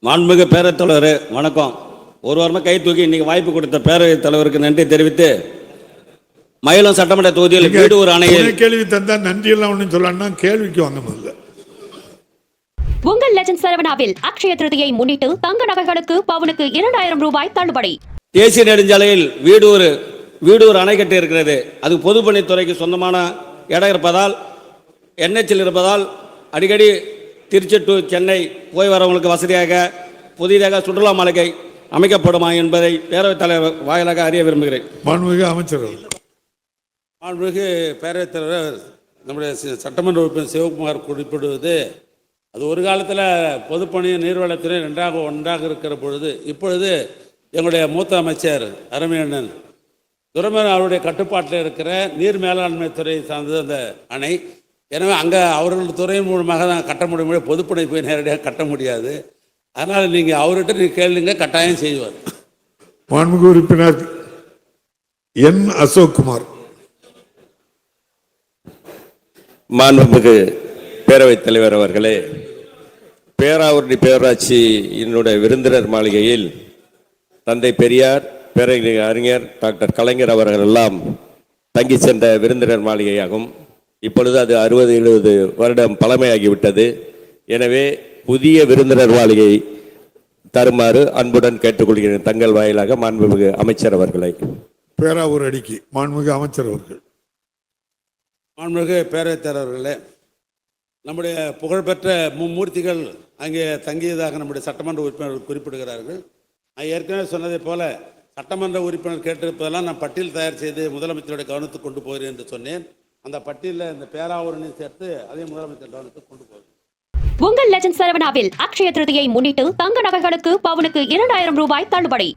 மாண்புமிகு பேரவைத் தலைவர் வணக்கம். ஒரு வாரமாக கை தூக்கி இன்னைக்கு வாய்ப்பு கொடுத்த பேரவைத் தலைவருக்கு நன்றி தெரிவித்து, மயிலம் சட்டமன்ற தொகுதியில் வீடு ஒரு அணையில் கேள்வி தந்தா நன்றி எல்லாம் ஒன்றும் சொல்லணும். கேள்விக்கு வாங்க முதல்ல. உங்கள் லெஜண்ட் சரவணாவில் அக்ஷய திருதியை முன்னிட்டு தங்க நகைகளுக்கு பவுனுக்கு 2000 ரூபாய் தள்ளுபடி. தேசிய நெடுஞ்சாலையில் வீடு ஒரு அணை கட்டி இருக்கிறது. அது பொதுப்பணித்துறைக்கு சொந்தமான இடம் இருப்பதால், என்ஹெச்சில் இருப்பதால் அடிக்கடி திருச்சி டு சென்னை போய் வரவங்களுக்கு வசதியாக புதிதாக சுற்றுலா மாளிகை அமைக்கப்படுமா என்பதை பேரவைத் தலைவர் வாயிலாக அறிய விரும்புகிறேன். மாண்புமிகு அமைச்சர். மாண்புமிகு பேரவைத் தலைவர், நம்முடைய சட்டமன்ற உறுப்பினர் சிவகுமார் குறிப்பிடுவது, அது ஒரு காலத்தில் பொதுப்பணி நீர்வளத்துறை ஒன்றாக இருக்கிற பொழுது, இப்பொழுது எங்களுடைய மூத்த அமைச்சர் அருமையண்ணன் துரைமுருகன் அவருடைய கட்டுப்பாட்டில் இருக்கிற நீர் மேலாண்மை துறை சார்ந்தது அந்த அணை. எனவே அங்கே அவர்கள் துறையின் மூலமாக தான் கட்ட முடியும், பொதுப்பணி போய் நேரடியாக கட்ட முடியாது. அதனால் நீங்கள் அவர்கிட்ட கேளுங்க, கட்டாயம் செய்வார். மாண்புமிகு உறுப்பினர் என் அசோக்குமார். மாண்புமிகு பேரவைத் தலைவர் அவர்களே, பேராவூரணி பேரூராட்சி என்னுடைய விருந்தினர் மாளிகையில் தந்தை பெரியார், பேரறிஞர் டாக்டர் கலைஞர் அவர்கள் எல்லாம் தங்கி சென்ற விருந்தினர் மாளிகையாகும். இப்பொழுது அது 60-70 வருடம் பழமையாகிவிட்டது. எனவே புதிய விருந்தினர் மாளிகை தருமாறு அன்புடன் கேட்டுக்கொள்கிறேன் தங்கள் வாயிலாக மாண்புமிகு அமைச்சர் அவர்களை. பேராவூர் அடிக்கி மாண்புமிகு அமைச்சர் அவர்கள். மாண்புமிகு பேரவைத் தலைவர்களே, நம்முடைய புகழ்பெற்ற மும்மூர்த்திகள் அங்கே தங்கியதாக நம்முடைய சட்டமன்ற உறுப்பினர்கள் குறிப்பிடுகிறார்கள். நான் ஏற்கனவே சொன்னதை போல சட்டமன்ற உறுப்பினர் கேட்டிருப்பதெல்லாம் நான் பட்டியல் தயார் செய்து முதலமைச்சருடைய கவனத்துக்கு கொண்டு போகிறேன் என்று சொன்னேன். அந்த பட்டியலில் இந்த பேராவூரணையும் சேர்த்து அதே முதலமைச்சர் கவனத்துக்கு கொண்டு போகிறேன். உங்கள் லெஜண்ட் சரவணாவில் அக்ஷய திருதியை முன்னிட்டு தங்க நகைகளுக்கு பவுனுக்கு 2000 ரூபாய் தள்ளுபடி.